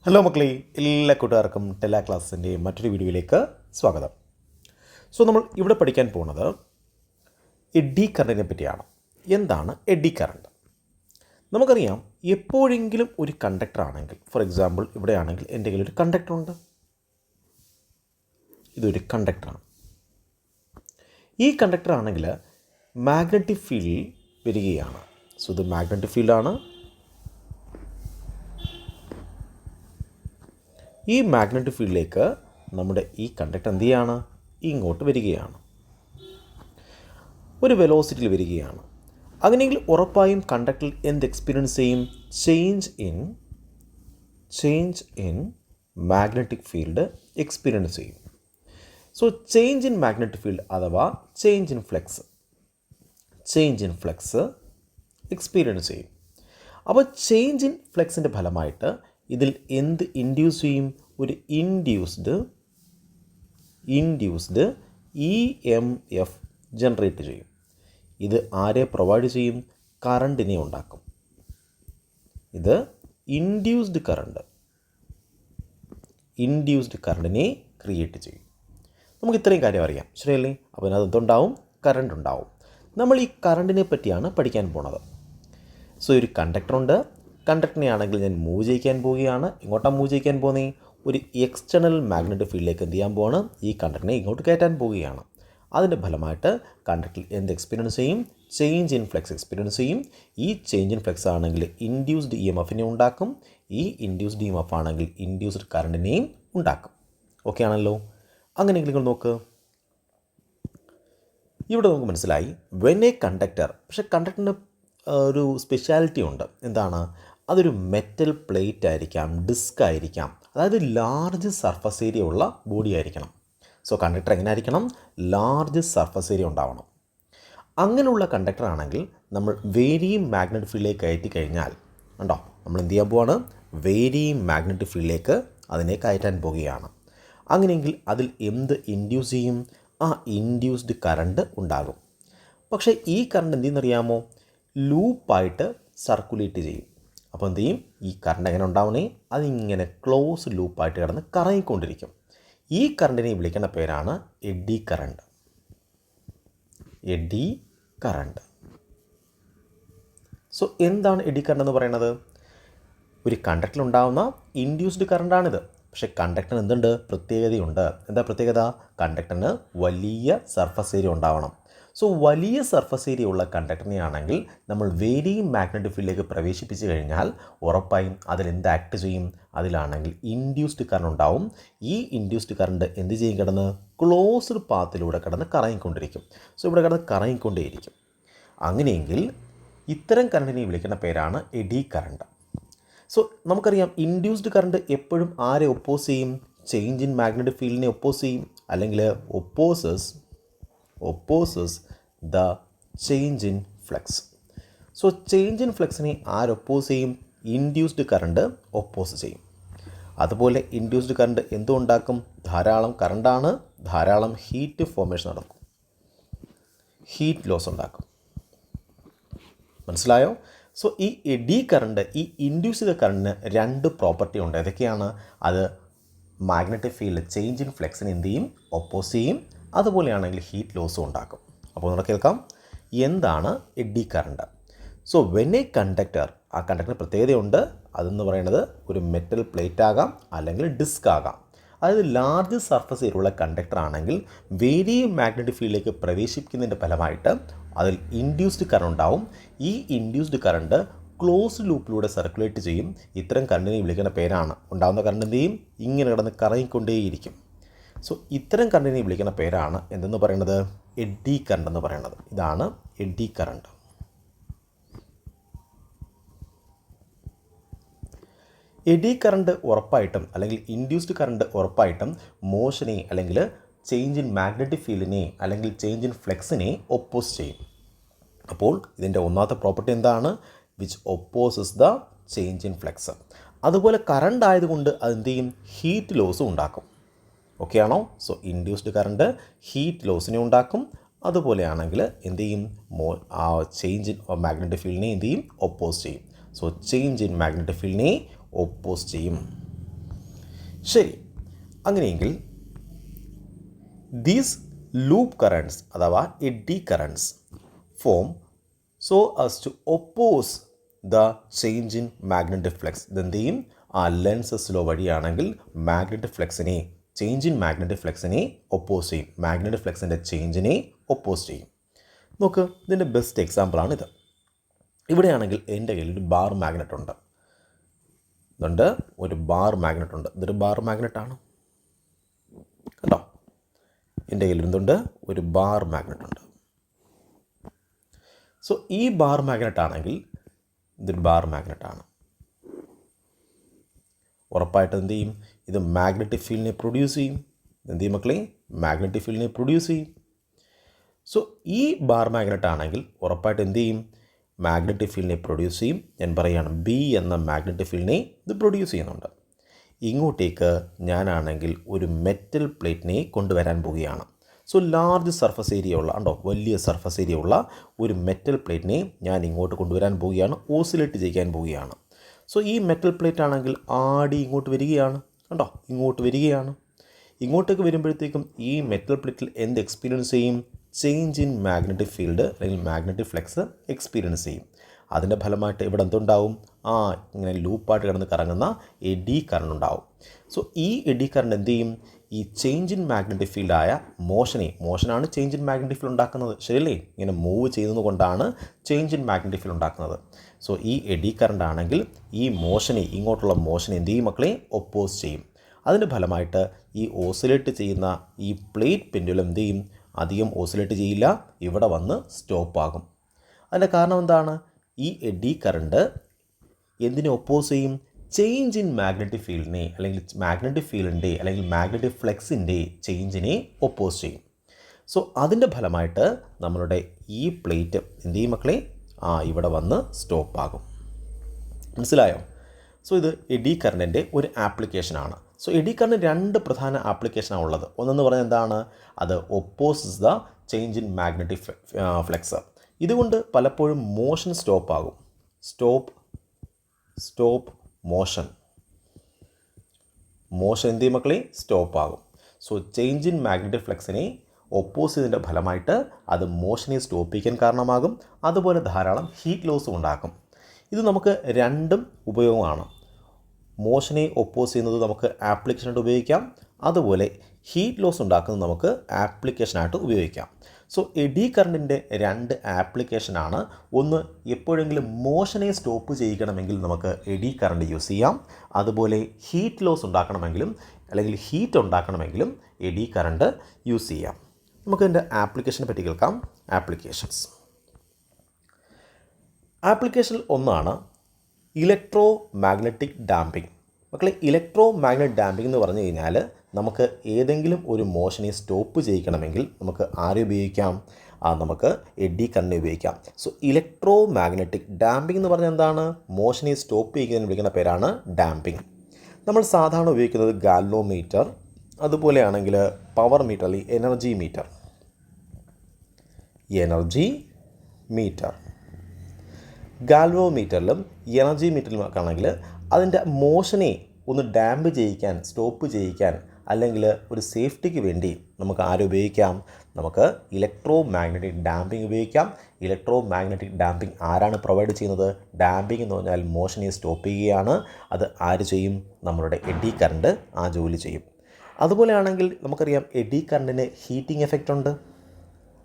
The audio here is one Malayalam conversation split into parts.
ഹലോ മക്കളെ, എല്ലാ കൂട്ടുകാർക്കും ടെല ക്ലാസ്സിൻ്റെ മറ്റൊരു വീഡിയോയിലേക്ക് സ്വാഗതം. നമ്മൾ ഇവിടെ പഠിക്കാൻ പോകുന്നത് എഡ്ഡി കറണ്ടിനെ പറ്റിയാണ്. എന്താണ് എഡ്ഡി കറണ്ട്? നമുക്കറിയാം, എപ്പോഴെങ്കിലും ഒരു കണ്ടക്ടർ ആണെങ്കിൽ, ഫോർ എക്സാമ്പിൾ ഇവിടെ ആണെങ്കിൽ എൻ്റെ കയ്യിൽ ഒരു കണ്ടക്ടറുണ്ട്. ഇതൊരു കണ്ടക്ടറാണ്. ഈ കണ്ടക്ടർ ആണെങ്കിൽ മാഗ്നറ്റിക് ഫീൽഡിൽ വരികയാണ്. ഇത് മാഗ്നറ്റിക് ഫീൽഡാണ്. ഈ മാഗ്നറ്റിക് ഫീൽഡിലേക്ക് നമ്മുടെ ഈ കണ്ടക്ടർ എന്ത് ചെയ്യാണ്? ഇങ്ങോട്ട് വരികയാണ്, ഒരു വെലോസിറ്റിയിൽ വരികയാണ്. അങ്ങനെയെങ്കിൽ ഉറപ്പായും കണ്ടക്ടറിൽ എന്ത് എക്സ്പീരിയൻസ് ചെയ്യും? Change in magnetic field experience ചെയ്യും. ചേഞ്ച് ഇൻ മാഗ്നറ്റിക് ഫീൽഡ് അഥവാ ചേഞ്ച് ഇൻ ഫ്ലക്സ് എക്സ്പീരിയൻസ് ചെയ്യും. അപ്പോൾ ചേഞ്ച് ഇൻ ഫ്ലക്സിൻ്റെ ഫലമായിട്ട് ഇതിൽ എന്ത് ഇൻഡ്യൂസ് ചെയ്യും? ഒരു ഇൻഡ്യൂസ്ഡ് EMF ജനറേറ്റ് ചെയ്യും. ഇത് ആരെ പ്രൊവൈഡ് ചെയ്യും? കറണ്ടിനെ ഉണ്ടാക്കും. ഇത് ഇൻഡ്യൂസ്ഡ് കറണ്ടിനെ ക്രിയേറ്റ് ചെയ്യും. നമുക്ക് ഇത്രയും കാര്യം അറിയാം, ശരിയല്ലേ? അപ്പോൾ അതിനകത്ത് എന്തുണ്ടാവും? കറണ്ട് ഉണ്ടാവും. നമ്മൾ ഈ കറണ്ടിനെ പറ്റിയാണ് പഠിക്കാൻ പോണത്. ഒരു കണ്ടക്ടറുണ്ട്. കണ്ടക്ടറിനെ ആണെങ്കിൽ ഞാൻ മൂവ് ചെയ്യിക്കാൻ പോവുകയാണ്. ഇങ്ങോട്ടാണ് മൂവ് ചെയ്യിക്കാൻ പോകുന്നത്? ഒരു എക്സ്റ്റേണൽ മാഗ്നറ്റിക് ഫീൽഡിലേക്ക് എന്ത് ചെയ്യാൻ പോവാണ്? ഈ കണ്ടക്ടറിനെ ഇങ്ങോട്ട് കയറ്റാൻ പോവുകയാണ്. അതിൻ്റെ ഫലമായിട്ട് കണ്ടക്ടറിൽ എന്ത് എക്സ്പീരിയൻസ് ചെയ്യും? ചേഞ്ച് ഇൻ ഫ്ലക്സ് എക്സ്പീരിയൻസ് ചെയ്യും. ഈ ചേഞ്ച് ഇൻ ഫ്ലക്സ് ആണെങ്കിൽ ഇൻഡ്യൂസ്ഡ് EMFനെ ഉണ്ടാക്കും. ഈ ഇൻഡ്യൂസ്ഡ് EMF ആണെങ്കിൽ ഇൻഡ്യൂസ്ഡ് കറണ്ടിനെയും ഉണ്ടാക്കും. ഓക്കെ ആണല്ലോ? അങ്ങനെയെങ്കിൽ നിങ്ങൾ നോക്ക്, ഇവിടെ നമുക്ക് മനസ്സിലായി വെൻ എ കണ്ടക്ടർ. പക്ഷേ കണ്ടക്ടറിന് ഒരു സ്പെഷ്യാലിറ്റി ഉണ്ട്. എന്താണ്? അതൊരു മെറ്റൽ പ്ലേറ്റ് ആയിരിക്കാം, ഡിസ്ക് ആയിരിക്കാം, അതായത് ലാർജ് സർഫസ് ഏരിയ ഉള്ള ബോഡി ആയിരിക്കണം. കണ്ടക്ടർ എങ്ങനെ ആയിരിക്കണം? ലാർജ് സർഫസ് ഏരിയ ഉണ്ടാവണം. അങ്ങനെയുള്ള കണ്ടക്ടർ ആണെങ്കിൽ നമ്മൾ വേരിയിങ് മാഗ്നറ്റിക് ഫീൽഡിലേക്ക് കയറ്റി കഴിഞ്ഞാൽ ഉണ്ടോ, നമ്മൾ എന്ത് ചെയ്യാൻ പോവാണ്? വേരിയിങ് മാഗ്നറ്റിക് ഫീൽഡിലേക്ക് അതിനെ കയറ്റാൻ പോവുകയാണ്. അങ്ങനെയെങ്കിൽ അതിൽ എന്ത് ഇൻഡ്യൂസ് ചെയ്യും? ഇൻഡ്യൂസ്ഡ് കറണ്ട് ഉണ്ടാകും. പക്ഷേ ഈ കറണ്ട് എന്ത് ചെയ്യുന്നറിയാമോ? ലൂപ്പായിട്ട് സർക്കുലേറ്റ് ചെയ്യും. അപ്പോൾ എന്ത് ചെയ്യും? ഈ കറണ്ട് എങ്ങനെ ഉണ്ടാവണേ? അതിങ്ങനെ ക്ലോസ് ലൂപ്പായിട്ട് കിടന്ന് കറങ്ങിക്കൊണ്ടിരിക്കും. ഈ കറണ്ടിനെ വിളിക്കുന്ന പേരാണ് എഡ്ഡി കറണ്ട്. എന്താണ് എഡ്ഡി കറണ്ട് എന്ന് പറയുന്നത്? ഒരു കണ്ടക്ടറിൽ ഉണ്ടാകുന്ന ഇൻഡ്യൂസ്ഡ് കറണ്ടാണിത്. പക്ഷേ കണ്ടക്ടറിന് എന്തുണ്ട്? പ്രത്യേകതയുണ്ട്. എന്താ പ്രത്യേകത? കണ്ടക്ടറിന് വലിയ സർഫസ് ഏരിയ ഉണ്ടാവണം. വലിയ സർഫസ് ഏരിയ ഉള്ള കണ്ടക്ടറിനെ ആണെങ്കിൽ നമ്മൾ വേരിയിങ് മാഗ്നറ്റിക് ഫീൽഡിലേക്ക് പ്രവേശിപ്പിച്ച് കഴിഞ്ഞാൽ ഉറപ്പായും അതിലെന്ത് ആക്ട് ചെയ്യും? അതിലാണെങ്കിൽ ഇൻഡ്യൂസ്ഡ് കറണ്ട് ഉണ്ടാവും. ഈ ഇൻഡ്യൂസ്ഡ് കറണ്ട് എന്ത് ചെയ്യും? കിടന്ന് ക്ലോസ്ഡ് പാത്തിലൂടെ കിടന്ന് കറങ്ങിക്കൊണ്ടിരിക്കും. ഇവിടെ കിടന്ന് കറങ്ങിക്കൊണ്ടേയിരിക്കും. അങ്ങനെയെങ്കിൽ ഇത്തരം കറണ്ടിനെ വിളിക്കുന്ന പേരാണ് എഡ്ഡി കറണ്ട്. നമുക്കറിയാം, ഇൻഡ്യൂസ്ഡ് കറണ്ട് എപ്പോഴും ആരെ ഒപ്പോസ് ചെയ്യും? ചേഞ്ച് ഇൻ മാഗ്നറ്റിക് ഫീൽഡിനെ ഒപ്പോസ് ചെയ്യും, അല്ലെങ്കിൽ opposes the change in flux. Change in ഫ്ലക്സിനെ ആരൊപ്പോസ് ചെയ്യും? ഇൻഡ്യൂസ്ഡ് കറണ്ട് ഒപ്പോസ് ചെയ്യും. അതുപോലെ ഇൻഡ്യൂസ്ഡ് കറണ്ട് എന്തുണ്ടാക്കും? ധാരാളം കറണ്ടാണ്, ധാരാളം ഹീറ്റ് ഫോർമേഷൻ നടക്കും, ഹീറ്റ് ലോസ് ഉണ്ടാക്കും. മനസ്സിലായോ? ഈ എഡ്ഡി കറണ്ട്, ഈ ഇൻഡ്യൂസ്ഡ് കറണ്ടിന് രണ്ട് പ്രോപ്പർട്ടി ഉണ്ട്. ഏതൊക്കെയാണ് അത്? മാഗ്നറ്റിക് ഫീൽഡ് ചേഞ്ച് ഇൻ ഫ്ലക്സിന് എന്ത് ചെയ്യും? ഒപ്പോസ് ചെയ്യും. അതുപോലെയാണെങ്കിൽ ഹീറ്റ് ലോസും ഉണ്ടാക്കും. അപ്പോൾ നമ്മൾ കേൾക്കാം, എന്താണ് eddy current? When a conductor, ആ കണ്ടക്ടറിന് പ്രത്യേകതയുണ്ട്. അതെന്ന് പറയുന്നത് ഒരു മെറ്റൽ പ്ലേറ്റ് ആകാം, അല്ലെങ്കിൽ ഡിസ്ക് ആകാം. അതായത് ലാർജ് സർഫസ് ഏരിയയുള്ള കണ്ടക്ടർ ആണെങ്കിൽ വേരിയിങ് മാഗ്നറ്റിക് ഫീൽഡിലേക്ക് പ്രവേശിക്കുന്നതിൻ്റെ ഫലമായിട്ട് അതിൽ ഇൻഡ്യൂസ്ഡ് കറണ്ട് ഉണ്ടാവും. ഈ ഇൻഡ്യൂസ്ഡ് കറണ്ട് ക്ലോസ്ഡ് ലൂപ്പിലൂടെ സർക്കുലേറ്റ് ചെയ്യും. ഇത്തരം കറണ്ടിനെ വിളിക്കുന്ന പേരാണ്, ഉണ്ടാകുന്ന കറണ്ട് എന്ത് ചെയ്യും? ഇങ്ങനെ കിടന്ന് കറങ്ങിക്കൊണ്ടേയിരിക്കും. ഇത്തരം കറണ്ടിനെ വിളിക്കുന്ന പേരാണ് എന്തെന്ന് പറയുന്നത്? എഡ്ഡി കറണ്ട് എന്ന് പറയുന്നത്. ഇതാണ് എഡ്ഡി കറണ്ട്. എഡ്ഡി കറണ്ട് ഉറപ്പായിട്ടും, അല്ലെങ്കിൽ ഇൻഡ്യൂസ്ഡ് കറണ്ട് ഉറപ്പായിട്ടും മോഷനെ, അല്ലെങ്കിൽ ചേഞ്ച് ഇൻ മാഗ്നറ്റിക് ഫീൽഡിനെ, അല്ലെങ്കിൽ ചേഞ്ച് ഇൻ ഫ്ലക്സിനെ ഒപ്പോസ് ചെയ്യും. അപ്പോൾ ഇതിൻ്റെ ഒന്നാമത്തെ പ്രോപ്പർട്ടി എന്താണ്? Which opposes the change in flux. അതുപോലെ കറണ്ട് ആയതുകൊണ്ട് അതെന്ത് ചെയ്യും? ഹീറ്റ് ലോസും ഉണ്ടാക്കും. ഓക്കെ ആണോ? ഇൻഡ്യൂസ്ഡ് കറണ്ട് ഹീറ്റ് ലോസിനെ ഉണ്ടാക്കും. അതുപോലെയാണെങ്കിൽ എന്ത് ചെയ്യും? ചേഞ്ച് ഇൻ മാഗ്നറ്റിക് ഫീൽഡിനെ എന്ത് ചെയ്യും? ഒപ്പോസ് ചെയ്യും. ചേഞ്ച് ഇൻ മാഗ്നറ്റിക് ഫീൽഡിനെ ഒപ്പോസ് ചെയ്യും. ശരി, അങ്ങനെയെങ്കിൽ ദീസ് ലൂപ്പ് കറൻറ്റ്സ് അഥവാ eddy currents form so as to oppose the change in magnetic flux. ഇതെന്ത് ചെയ്യും? ആ ലെൻസസ് ലോ വഴിയാണെങ്കിൽ മാഗ്നറ്റിക് ഫ്ലക്സിനെ, ചേഞ്ച് ഇൻ മാഗ്നറ്റിക് ഫ്ലക്സിനെ ഒപ്പോസ് ചെയ്യും. മാഗ്നറ്റിക് ഫ്ലക്സിൻ്റെ ചേഞ്ചിനെ ഒപ്പോസ് ചെയ്യും. നോക്ക്, ഇതിൻ്റെ ബെസ്റ്റ് എക്സാമ്പിളാണിത്. ഇവിടെയാണെങ്കിൽ എൻ്റെ കയ്യിൽ ഒരു ബാർ മാഗ്നറ്റ് ഉണ്ട്. ഇതുണ്ട്, ഒരു ബാർ മാഗ്നറ്റ് ഉണ്ട്. ഇതൊരു ബാർ മാഗ്നറ്റാണ് കേട്ടോ. എൻ്റെ കയ്യിൽ എന്തുണ്ട്? ഒരു ബാർ മാഗ്നറ്റ് ഉണ്ട്. സോ ഈ ബാർ മാഗ്നറ്റ് ആണെങ്കിൽ ഇതൊരു ബാർ മാഗ്നറ്റാണ്. ഉറപ്പായിട്ട് എന്ത് ചെയ്യും? ഇത് മാഗ്നറ്റിക് ഫീൽഡിനെ പ്രൊഡ്യൂസ് ചെയ്യും. എന്ത് ചെയ്യും മക്കളെ? മാഗ്നറ്റിക് ഫീൽഡിനെ പ്രൊഡ്യൂസ് ചെയ്യും. സോ ഈ ബാർ മാഗ്നറ്റ് ആണെങ്കിൽ ഉറപ്പായിട്ട് എന്ത് ചെയ്യും? മാഗ്നറ്റിക് ഫീൽഡിനെ പ്രൊഡ്യൂസ് ചെയ്യും. ഞാൻ പറയുകയാണ്, ബി എന്ന മാഗ്നറ്റിക് ഫീൽഡിനെ ഇത് പ്രൊഡ്യൂസ് ചെയ്യുന്നുണ്ട്. ഇങ്ങോട്ടേക്ക് ഞാനാണെങ്കിൽ ഒരു മെറ്റൽ പ്ലേറ്റിനെ കൊണ്ടുവരാൻ പോവുകയാണ്. സോ ലാർജ് സർഫസ് ഏരിയ ഉള്ള, ഉണ്ടോ, വലിയ സർഫസ് ഏരിയ ഉള്ള ഒരു മെറ്റൽ പ്ലേറ്റിനെ ഞാൻ ഇങ്ങോട്ട് കൊണ്ടുവരാൻ പോവുകയാണ്, ഓസിലേറ്റ് ചെയ്യാൻ പോവുകയാണ്. സോ ഈ മെറ്റൽ പ്ലേറ്റ് ആണെങ്കിൽ ആടി ഇങ്ങോട്ട് വരികയാണ്, കണ്ടോ, ഇങ്ങോട്ട് വരികയാണ്. ഇങ്ങോട്ടേക്ക് വരുമ്പോഴത്തേക്കും ഈ മെറ്റൽ പ്ലേറ്റിൽ എന്ത് എക്സ്പീരിയൻസ് ചെയ്യും? ചേഞ്ച് ഇൻ മാഗ്നറ്റിക് ഫീൽഡ് അല്ലെങ്കിൽ മാഗ്നറ്റിക് ഫ്ലക്സ് എക്സ്പീരിയൻസ് ചെയ്യും. അതിൻ്റെ ഫലമായിട്ട് ഇവിടെ എന്തുണ്ടാവും? ഇങ്ങനെ ലൂപ്പായിട്ട് കിടന്ന് കറങ്ങുന്ന എഡി കറണ്ട് ഉണ്ടാവും. സോ ഈ എഡി കറണ്ട് എന്ത് ചെയ്യും? ഈ ചേഞ്ച് ഇൻ മാഗ്നറ്റിക് ഫീൽഡായ മോഷനാണ് ചേഞ്ച് ഇൻ മാഗ്നറ്റിക് ഫീൽഡ് ഉണ്ടാക്കുന്നത്, ശരിയല്ലേ? ഇങ്ങനെ മൂവ് ചെയ്യുന്നത് കൊണ്ടാണ് ചേഞ്ച് ഇൻ മാഗ്നറ്റിക് ഫീൽഡ് ഉണ്ടാക്കുന്നത്. സോ ഈ എഡി കറണ്ട് ആണെങ്കിൽ ഈ മോഷനെ, ഇങ്ങോട്ടുള്ള മോഷനെ എന്ത് ചെയ്യും മക്കളെ? ഒപ്പോസ് ചെയ്യും. അതിൻ്റെ ഫലമായിട്ട് ഈ ഓസിലേറ്റ് ചെയ്യുന്ന ഈ പ്ലേറ്റ് പെൻഡുലം എന്ത് ചെയ്യും? അധികം ഓസിലേറ്റ് ചെയ്യില്ല, ഇവിടെ വന്ന് സ്റ്റോപ്പാകും. അതിൻ്റെ കാരണം എന്താണ്? ഈ എഡി കറണ്ട് എന്തിനെ ഒപ്പോസ് ചെയ്യും? ചേഞ്ച് ഇൻ മാഗ്നറ്റിക് ഫീൽഡിനെ അല്ലെങ്കിൽ മാഗ്നറ്റിക് ഫീൽഡിൻ്റെ അല്ലെങ്കിൽ മാഗ്നറ്റിക് ഫ്ലക്സിൻ്റെ ചേഞ്ചിനെ ഒപ്പോസ് ചെയ്യും. സോ അതിൻ്റെ ഫലമായിട്ട് നമ്മളുടെ ഈ പ്ലേറ്റ് എന്ത് ചെയ്യും മക്കളെ? ഇവിടെ വന്ന് സ്റ്റോപ്പാകും. മനസ്സിലായോ? സോ ഇത് എഡി കറണ്ടിൻ്റെ ഒരു ആപ്ലിക്കേഷനാണ്. സോ എഡി കറണ്ട് രണ്ട് പ്രധാന ആപ്ലിക്കേഷനാണ് ഉള്ളത്. ഒന്നെന്ന് പറഞ്ഞാൽ എന്താണ്? അത് opposes the change in magnetic flux. ഇതുകൊണ്ട് പലപ്പോഴും മോഷൻ സ്റ്റോപ്പാകും. സ്റ്റോപ്പ് മോഷൻ എന്ത് ചെയ്യും മക്കളെ? സ്റ്റോപ്പാകും. സോ ചേഞ്ച് ഇൻ മാഗ്നറ്റിക് ഫ്ലക്സിനെ ഒപ്പോസ് ചെയ്തതിൻ്റെ ഫലമായിട്ട് അത് മോഷനെ സ്റ്റോപ്പ് ചെയ്യാൻ കാരണമാകും. അതുപോലെ ധാരാളം ഹീറ്റ് ലോസും ഉണ്ടാക്കും. ഇത് നമുക്ക് രണ്ടും ഉപയോഗമാണ്. മോഷനെ ഒപ്പോസ് ചെയ്യുന്നത് നമുക്ക് ആപ്ലിക്കേഷനായിട്ട് ഉപയോഗിക്കാം, അതുപോലെ ഹീറ്റ് ലോസ് ഉണ്ടാക്കുന്നത് നമുക്ക് ആപ്ലിക്കേഷനായിട്ട് ഉപയോഗിക്കാം. സോ എഡി കറണ്ടിൻ്റെ രണ്ട് ആപ്ലിക്കേഷനാണ്. ഒന്ന്, എപ്പോഴെങ്കിലും മോഷനെ സ്റ്റോപ്പ് ചെയ്യിക്കണമെങ്കിൽ നമുക്ക് എഡി കറണ്ട് യൂസ് ചെയ്യാം. അതുപോലെ ഹീറ്റ് ലോസ് ഉണ്ടാക്കണമെങ്കിലും അല്ലെങ്കിൽ ഹീറ്റ് ഉണ്ടാക്കണമെങ്കിലും എഡി കറണ്ട് യൂസ് ചെയ്യാം. നമുക്ക് ഇതിൻ്റെ ആപ്ലിക്കേഷനെ പറ്റി കേൾക്കാം. ആപ്ലിക്കേഷനിൽ ഒന്നാണ് ഇലക്ട്രോ മാഗ്നറ്റിക് ഡാമ്പിംഗ്. മക്കളെ, ഇലക്ട്രോ മാഗ്നറ്റിക് ഡാമ്പിംഗ് എന്ന് പറഞ്ഞു കഴിഞ്ഞാൽ നമുക്ക് ഏതെങ്കിലും ഒരു മോഷനെ സ്റ്റോപ്പ് ചെയ്യിക്കണമെങ്കിൽ നമുക്ക് ആരെ ഉപയോഗിക്കാം? നമുക്ക് എഡി കറണ്ടിനെ ഉപയോഗിക്കാം. സോ ഇലക്ട്രോ മാഗ്നറ്റിക് ഡാമ്പിംഗ് എന്ന് പറഞ്ഞാൽ എന്താണ്? മോഷനെ സ്റ്റോപ്പ് ചെയ്യുന്നതിന് വിളിക്കുന്ന പേരാണ് ഡാമ്പിംഗ്. നമ്മൾ സാധാരണ ഉപയോഗിക്കുന്നത് ഗാൽവോമീറ്റർ, അതുപോലെയാണെങ്കിൽ പവർ മീറ്റർ അല്ലെങ്കിൽ എനർജി മീറ്റർ. ഗാൽവോമീറ്ററിലും എനർജി മീറ്ററിലും ആണെങ്കിൽ അതിൻ്റെ മോഷനെ ഒന്ന് ഡാമ്പ് ചെയ്യിക്കാൻ, സ്റ്റോപ്പ് ചെയ്യിക്കാൻ, അല്ലെങ്കിൽ ഒരു സേഫ്റ്റിക്ക് വേണ്ടി നമുക്ക് ഉപയോഗിക്കാം? നമുക്ക് ഇലക്ട്രോ മാഗ്നറ്റിക് ഡാമ്പിംഗ് ഉപയോഗിക്കാം. ഇലക്ട്രോ മാഗ്നറ്റിക് ഡാമ്പിംഗ് ആരാണ് പ്രൊവൈഡ് ചെയ്യുന്നത്? ഡാമ്പിംഗ് എന്ന് പറഞ്ഞാൽ മോഷനെ സ്റ്റോപ്പ് ചെയ്യുകയാണ്. അത് ആര് ചെയ്യും? നമ്മളുടെ എഡി കറണ്ട് ആ ജോലി ചെയ്യും. അതുപോലെ ആണെങ്കിൽ നമുക്കറിയാം എഡി കറണ്ടിന് ഹീറ്റിംഗ് എഫക്റ്റ് ഉണ്ട്.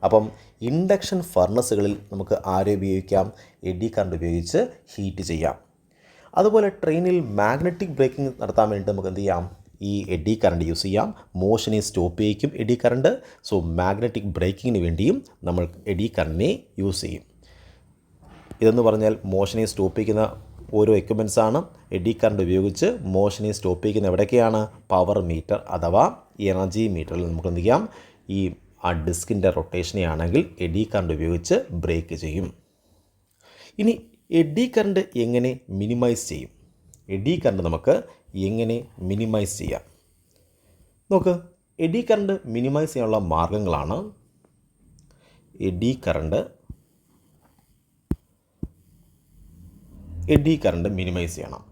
അപ്പം ഇൻഡക്ഷൻ ഫർണസുകളിൽ നമുക്ക് ഉപയോഗിക്കാം? എഡി കറണ്ട് ഉപയോഗിച്ച് ഹീറ്റ് ചെയ്യാം. അതുപോലെ ട്രെയിനിൽ മാഗ്നറ്റിക് ബ്രേക്കിംഗ് നടത്താൻ വേണ്ടി നമുക്ക് എന്ത് ചെയ്യാം? ഈ എഡി കറണ്ട് യൂസ് ചെയ്യാം. മോഷനെ സ്റ്റോപ്പ് ചെയ്യിക്കും എഡി കറണ്ട്. സോ മാഗ്നറ്റിക് ബ്രേക്കിങ്ങിന് വേണ്ടിയും നമ്മൾ എഡി കറണ്ടിനെ യൂസ് ചെയ്യും. ഇതെന്ന് പറഞ്ഞാൽ മോഷനെ സ്റ്റോപ്പ് ചെയ്യുന്ന ഓരോ എക്യുപ്മെൻറ്റ്സാണ്. എഡി കറണ്ട് ഉപയോഗിച്ച് മോഷനെ സ്റ്റോപ്പ് ചെയ്യുന്ന എവിടെയൊക്കെയാണ്? പവർ മീറ്റർ അഥവാ എനർജി മീറ്ററിൽ നമുക്ക് എന്ത് ചെയ്യാം? ഈ ഡിസ്കിൻ്റെ റൊട്ടേഷനെ ആണെങ്കിൽ എഡി കറണ്ട് ഉപയോഗിച്ച് ബ്രേക്ക് ചെയ്യും. ഇനി എഡി കറണ്ട് എങ്ങനെ മിനിമൈസ് ചെയ്യും? എഡി കറണ്ട് നമുക്ക് എങ്ങനെ മിനിമൈസ് ചെയ്യാം? നോക്ക്, എഡി കറണ്ട് മിനിമൈസ് ചെയ്യാനുള്ള മാർഗങ്ങളാണ്. എഡി കറണ്ട് മിനിമൈസ് ചെയ്യണം.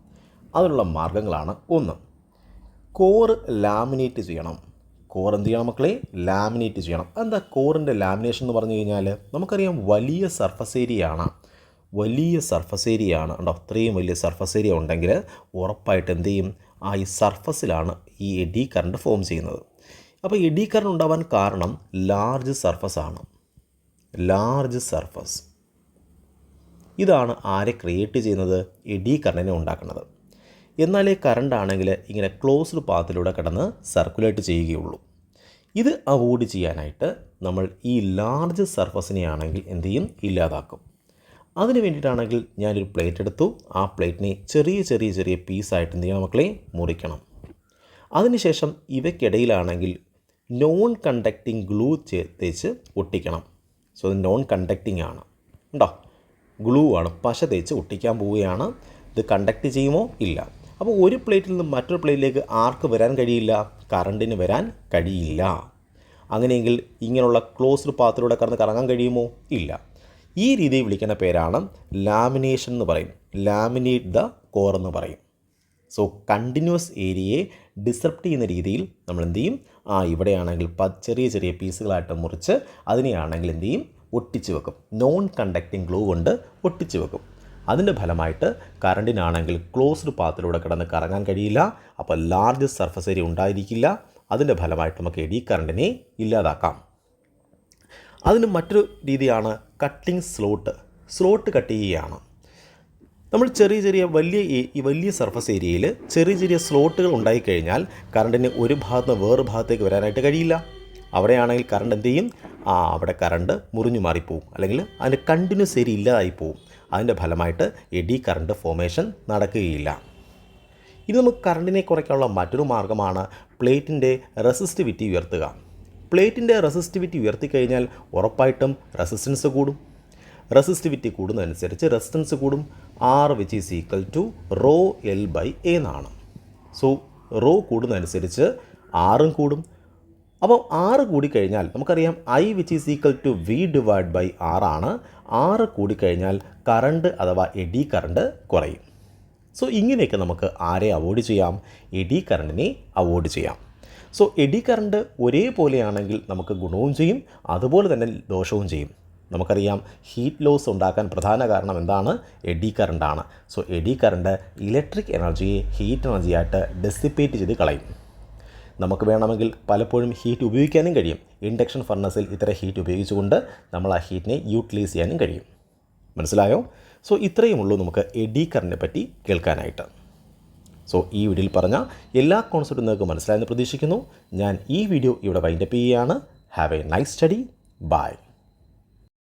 അതിനുള്ള മാർഗങ്ങളാണ്. ഒന്ന്, കോർ ലാമിനേറ്റ് ചെയ്യണം. കോർ എന്ത് ചെയ്യണം മക്കളെ? ലാമിനേറ്റ് ചെയ്യണം. എന്താ കോറിൻ്റെ ലാമിനേഷൻ എന്ന് പറഞ്ഞു കഴിഞ്ഞാൽ നമുക്കറിയാം വലിയ സർഫസ് ഏരിയയാണ്. ഉണ്ടോ? അത്രയും വലിയ സർഫസ് ഏരിയ ഉണ്ടെങ്കിൽ ഉറപ്പായിട്ട് എന്ത് ചെയ്യും? ഈ സർഫസിലാണ് ഈ എഡി കറണ്ട് ഫോം ചെയ്യുന്നത്. അപ്പോൾ എഡി കറണ്ട് ഉണ്ടാവാൻ കാരണം ലാർജ് സർഫസ്. ഇതാണ് ആരെ ക്രിയേറ്റ് ചെയ്യുന്നത്? എഡി കറണ്ടിനെ ഉണ്ടാക്കുന്നത്. എന്നാലേ കറണ്ട് ആണെങ്കിൽ ഇങ്ങനെ ക്ലോസ്ഡ് പാത്തിലൂടെ കിടന്ന് സർക്കുലേറ്റ് ചെയ്യുകയുള്ളൂ. ഇത് അവോയ്ഡ് ചെയ്യാനായിട്ട് നമ്മൾ ഈ ലാർജ് സർഫസിനെ ആണെങ്കിൽ എന്ത് ചെയ്യും? ഇല്ലാതാക്കും. അതിന് വേണ്ടിയിട്ടാണെങ്കിൽ ഞാനൊരു പ്ലേറ്റ് എടുത്തു. ആ പ്ലേറ്റിനെ ചെറിയ പീസായിട്ട് എന്ത് ചെയ്യണം മക്കളെ? മുറിക്കണം. അതിനുശേഷം ഇവയ്ക്കിടയിലാണെങ്കിൽ നോൺ കണ്ടക്റ്റിംഗ് ഗ്ലൂ തേച്ച് ഒട്ടിക്കണം. സോ ഇത് നോൺ കണ്ടക്റ്റിംഗ് ആണ്. ഉണ്ടോ? ഗ്ലൂ ആണ്, പശ തേച്ച് ഒട്ടിക്കാൻ പോവുകയാണ്. ഇത് കണ്ടക്റ്റ് ചെയ്യുമോ? ഇല്ല. അപ്പോൾ ഒരു പ്ലേറ്റിൽ നിന്ന് മറ്റൊരു പ്ലേറ്റിലേക്ക് ആർക്ക് വരാൻ കഴിയില്ല? കറണ്ടിന് വരാൻ കഴിയില്ല. അങ്ങനെയെങ്കിൽ ഇങ്ങനെയുള്ള ക്ലോസ്ഡ് പാത്തിലൂടെ കറങ്ങാൻ കഴിയുമോ? ഇല്ല. ഈ രീതിയിൽ വിളിക്കുന്ന പേരാണ് ലാമിനേഷൻ എന്ന് പറയും. ലാമിനേറ്റ് ദ കോർ എന്ന് പറയും. സോ കണ്ടിന്യൂസ് ഏരിയയെ ഡിസറപ്റ്റ് ചെയ്യുന്ന രീതിയിൽ നമ്മൾ എന്ത് ചെയ്യും? ഇവിടെയാണെങ്കിൽ ചെറിയ പീസുകളായിട്ട് മുറിച്ച് അതിനെയാണെങ്കിൽ എന്ത് ചെയ്യും? ഒട്ടിച്ച് വെക്കും. നോൺ കണ്ടക്റ്റിംഗ് ഗ്ലൂ കൊണ്ട് ഒട്ടിച്ച് വെക്കും. അതിൻ്റെ ഫലമായിട്ട് കറണ്ടിനാണെങ്കിൽ ക്ലോസ്ഡ് പാത്തിലൂടെ കിടന്ന് കറങ്ങാൻ കഴിയില്ല. അപ്പോൾ ലാർജ് സർഫസ് ഏരിയ ഉണ്ടായിരിക്കില്ല. അതിൻ്റെ ഫലമായിട്ട് നമുക്ക് എഡി കറണ്ടിനെ ഇല്ലാതാക്കാം. അതിന് മറ്റൊരു രീതിയാണ് കട്ടിംഗ് സ്ലോട്ട് കട്ട് ചെയ്യുകയാണ്. നമ്മൾ വലിയ സർഫസ് ഏരിയയിൽ ചെറിയ സ്ലോട്ടുകൾ ഉണ്ടായിക്കഴിഞ്ഞാൽ കറണ്ടിന് ഒരു ഭാഗത്ത് നിന്ന് വേറൊരു ഭാഗത്തേക്ക് വരാനായിട്ട് കഴിയില്ല. അവിടെയാണെങ്കിൽ കറണ്ട് എന്ത് ചെയ്യും? അവിടെ കറണ്ട് മുറിഞ്ഞു മാറിപ്പോവും, അല്ലെങ്കിൽ അതിൻ്റെ കണ്ടിന്യൂസ് ഏരിയ ഇല്ലാതായി പോവും. അതിൻ്റെ ഫലമായിട്ട് എഡി കറണ്ട് ഫോമേഷൻ നടക്കുകയില്ല. ഇനി നമുക്ക് കറണ്ടിനെ കുറയ്ക്കാനുള്ള മറ്റൊരു മാർഗ്ഗമാണ് പ്ലേറ്റിൻ്റെ റെസിസ്റ്റിവിറ്റി ഉയർത്തുക. പ്ലേറ്റിൻ്റെ റെസിസ്റ്റിവിറ്റി ഉയർത്തിക്കഴിഞ്ഞാൽ ഉറപ്പായിട്ടും റെസിസ്റ്റൻസ് കൂടും. റെസിസ്റ്റിവിറ്റി കൂടുന്നതനുസരിച്ച് റെസിസ്റ്റൻസ് കൂടും. R which is equal to rho L/A എന്നാണ്. സോ റോ കൂടുന്നതനുസരിച്ച് ആറും കൂടും. അപ്പോൾ R കൂടിക്കഴിഞ്ഞാൽ നമുക്കറിയാം I which is equal to V/R ആണ്. R കൂടിക്കഴിഞ്ഞാൽ കറണ്ട് അഥവാ എഡി കറണ്ട് കുറയും. സോ ഇങ്ങനെയൊക്കെ നമുക്ക് ആരെ അവോയ്ഡ് ചെയ്യാം? എഡി കറണ്ടിനെ അവോയ്ഡ് ചെയ്യാം. സോ എഡി കറണ്ട് ഒരേപോലെയാണെങ്കിൽ നമുക്ക് ഗുണവും ചെയ്യും, അതുപോലെ തന്നെ ദോഷവും ചെയ്യും. നമുക്കറിയാം ഹീറ്റ് ലോസ് ഉണ്ടാക്കാൻ പ്രധാന കാരണം എന്താണ്? എഡി കറണ്ടാണ്. സോ എഡി കറണ്ട് ഇലക്ട്രിക് എനർജിയെ ഹീറ്റ് എനർജിയായിട്ട് ഡെസിപ്പേറ്റ് ചെയ്ത് കളയും. നമുക്ക് വേണമെങ്കിൽ പലപ്പോഴും ഹീറ്റ് ഉപയോഗിക്കാനും കഴിയും. ഇൻഡക്ഷൻ ഫർണസിൽ ഇത്തരം ഹീറ്റ് ഉപയോഗിച്ചുകൊണ്ട് നമ്മൾ ആ ഹീറ്റിനെ യൂട്ടിലൈസ് ചെയ്യാനും കഴിയും. മനസ്സിലായോ? സോ ഇത്രയും ഉള്ളൂ നമുക്ക് എഡി കറണ്ടിനെ പറ്റി കേൾക്കാനായിട്ട്. സോ ഈ വീഡിയോയിൽ പറഞ്ഞ എല്ലാ കോൺസെപ്റ്റും നിങ്ങൾക്ക് മനസ്സിലായെന്ന് പ്രതീക്ഷിക്കുന്നു. ഞാൻ ഈ വീഡിയോ ഇവിടെ വൈൻഡപ്പ് ചെയ്യുകയാണ്. Have a nice study. By.